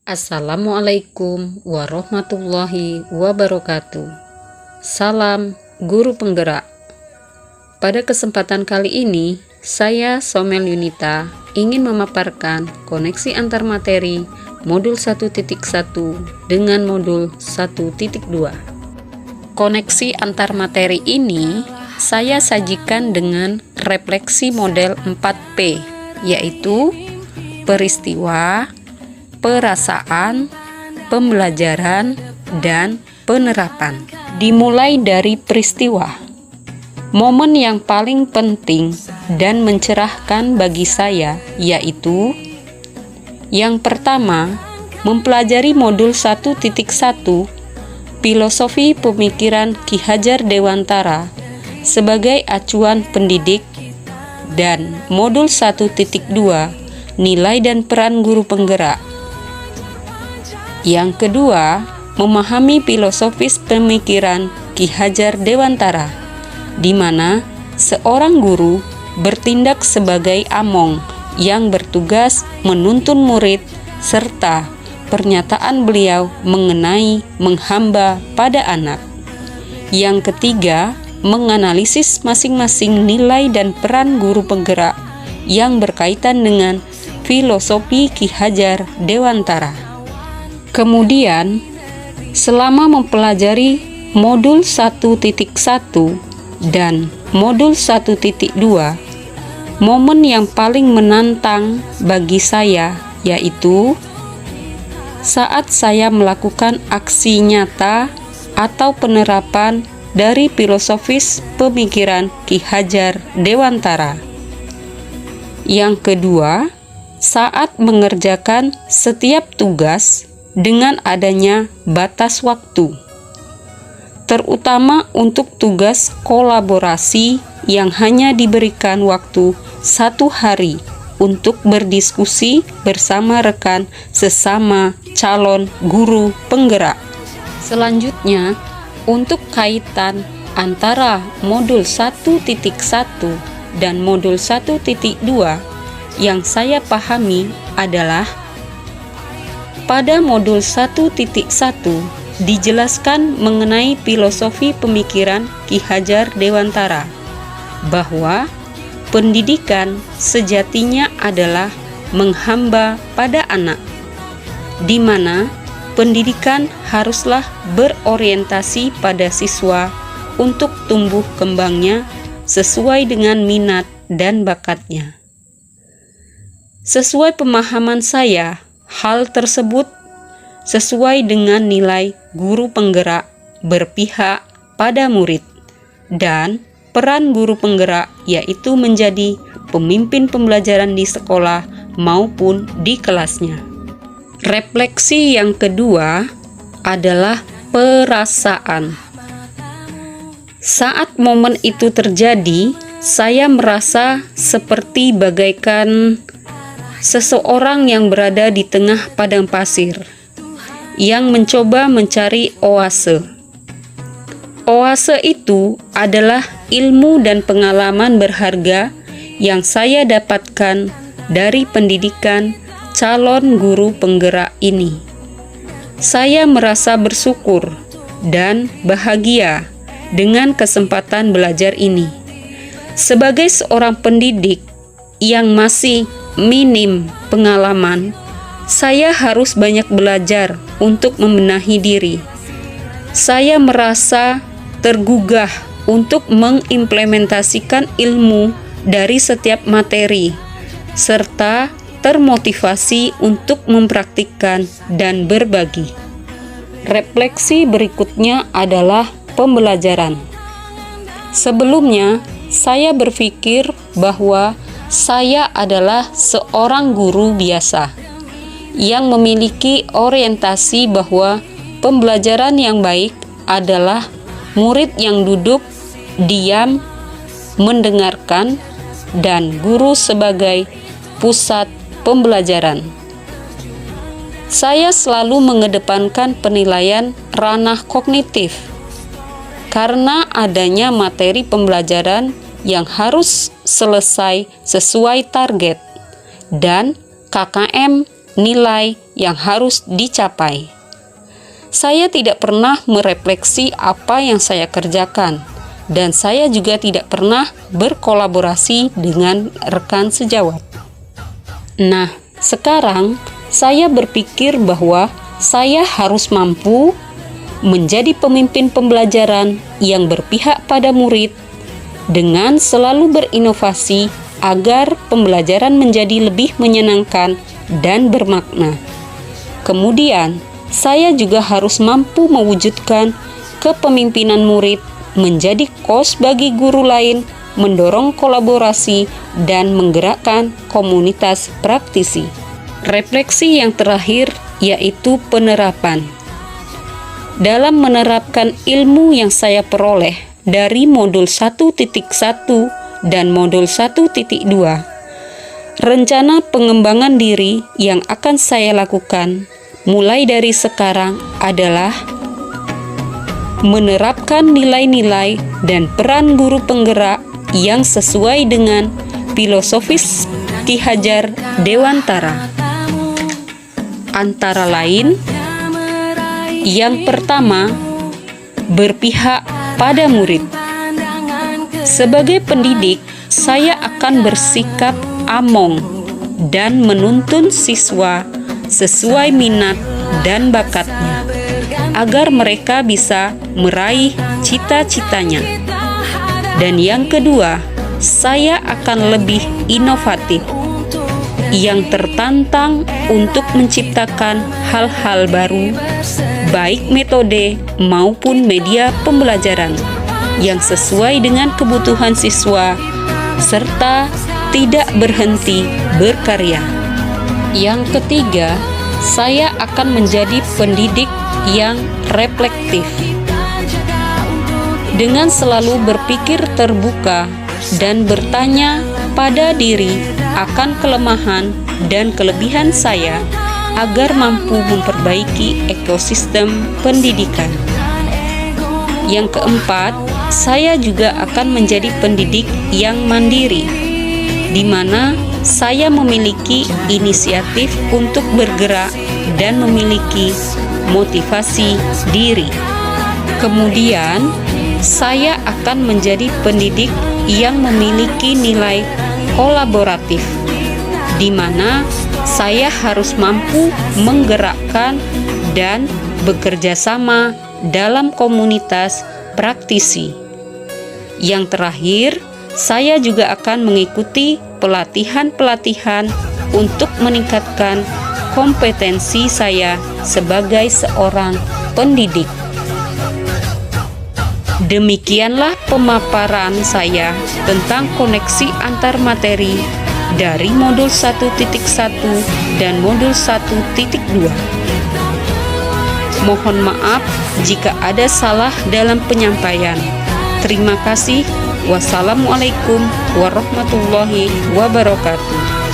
Assalamualaikum warahmatullahi wabarakatuh. Salam Guru Penggerak. Pada kesempatan kali ini, saya Somel Yunita ingin memaparkan koneksi antar materi modul 1.1 dengan modul 1.2. Koneksi antar materi ini saya sajikan dengan refleksi model 4P, yaitu peristiwa, perasaan, pembelajaran, dan penerapan. Dimulai dari peristiwa. Momen yang paling penting dan mencerahkan bagi saya yaitu yang pertama, mempelajari modul 1.1 Filosofi Pemikiran Ki Hajar Dewantara sebagai acuan pendidik, dan modul 1.2 Nilai dan Peran Guru Penggerak. Yang kedua, memahami filosofis pemikiran Ki Hajar Dewantara, di mana seorang guru bertindak sebagai among yang bertugas menuntun murid, serta pernyataan beliau mengenai menghamba pada anak. Yang ketiga, menganalisis masing-masing nilai dan peran guru penggerak yang berkaitan dengan filosofi Ki Hajar Dewantara. Kemudian, selama mempelajari modul 1.1 dan modul 1.2, momen yang paling menantang bagi saya yaitu saat saya melakukan aksi nyata atau penerapan dari filosofis pemikiran Ki Hajar Dewantara. Yang kedua, saat mengerjakan setiap tugas dengan adanya batas waktu, terutama untuk tugas kolaborasi yang hanya diberikan waktu 1 hari untuk berdiskusi bersama rekan sesama calon guru penggerak. Selanjutnya, untuk kaitan antara modul 1.1 dan modul 1.2 yang saya pahami adalah pada modul 1.1 dijelaskan mengenai filosofi pemikiran Ki Hajar Dewantara, bahwa pendidikan sejatinya adalah menghamba pada anak, di mana pendidikan haruslah berorientasi pada siswa untuk tumbuh kembangnya sesuai dengan minat dan bakatnya. Sesuai pemahaman saya, hal tersebut sesuai dengan nilai guru penggerak berpihak pada murid, dan peran guru penggerak yaitu menjadi pemimpin pembelajaran di sekolah maupun di kelasnya. Refleksi yang kedua adalah perasaan. Saat momen itu terjadi, saya merasa seperti bagaikan seseorang yang berada di tengah padang pasir, yang mencoba mencari oase. Oase itu adalah ilmu dan pengalaman berharga yang saya dapatkan dari pendidikan calon guru penggerak ini. Saya merasa bersyukur dan bahagia dengan kesempatan belajar ini. Sebagai seorang pendidik yang masih minim pengalaman, saya harus banyak belajar untuk membenahi diri. Saya merasa tergugah untuk mengimplementasikan ilmu dari setiap materi, serta termotivasi untuk mempraktikkan dan berbagi. Refleksi berikutnya adalah pembelajaran. Sebelumnya, saya berpikir bahwa saya adalah seorang guru biasa yang memiliki orientasi bahwa pembelajaran yang baik adalah murid yang duduk, diam, mendengarkan, dan guru sebagai pusat pembelajaran. Saya selalu mengedepankan penilaian ranah kognitif karena adanya materi pembelajaran yang harus selesai sesuai target, dan KKM nilai yang harus dicapai. Saya tidak pernah merefleksi apa yang saya kerjakan, dan saya juga tidak pernah berkolaborasi dengan rekan sejawat. Nah, sekarang saya berpikir bahwa saya harus mampu menjadi pemimpin pembelajaran yang berpihak pada murid dengan selalu berinovasi agar pembelajaran menjadi lebih menyenangkan dan bermakna. Kemudian, saya juga harus mampu mewujudkan kepemimpinan murid menjadi coach bagi guru lain, mendorong kolaborasi, dan menggerakkan komunitas praktisi. Refleksi yang terakhir yaitu penerapan. Dalam menerapkan ilmu yang saya peroleh dari modul 1.1 dan modul 1.2, rencana pengembangan diri yang akan saya lakukan mulai dari sekarang adalah menerapkan nilai-nilai dan peran guru penggerak yang sesuai dengan filosofis Ki Hajar Dewantara. Antara lain, yang pertama, berpihak pada murid. Sebagai pendidik, saya akan bersikap among dan menuntun siswa sesuai minat dan bakatnya, agar mereka bisa meraih cita-citanya. Dan yang kedua, saya akan lebih inovatif, yang tertantang untuk menciptakan hal-hal baru, baik metode maupun media pembelajaran yang sesuai dengan kebutuhan siswa, serta tidak berhenti berkarya. Yang ketiga, saya akan menjadi pendidik yang reflektif, dengan selalu berpikir terbuka dan bertanya pada diri akan kelemahan dan kelebihan saya agar mampu memperbaiki ekosistem pendidikan. Yang keempat, saya juga akan menjadi pendidik yang mandiri, di mana saya memiliki inisiatif untuk bergerak dan memiliki motivasi diri. Kemudian, saya akan menjadi pendidik yang memiliki nilai kolaboratif, di mana saya harus mampu menggerakkan dan bekerja sama dalam komunitas praktisi. Yang terakhir, saya juga akan mengikuti pelatihan-pelatihan untuk meningkatkan kompetensi saya sebagai seorang pendidik. Demikianlah pemaparan saya tentang koneksi antar materi dari modul 1.1 dan modul 1.2. Mohon maaf jika ada salah dalam penyampaian. Terima kasih. Wassalamualaikum warahmatullahi wabarakatuh.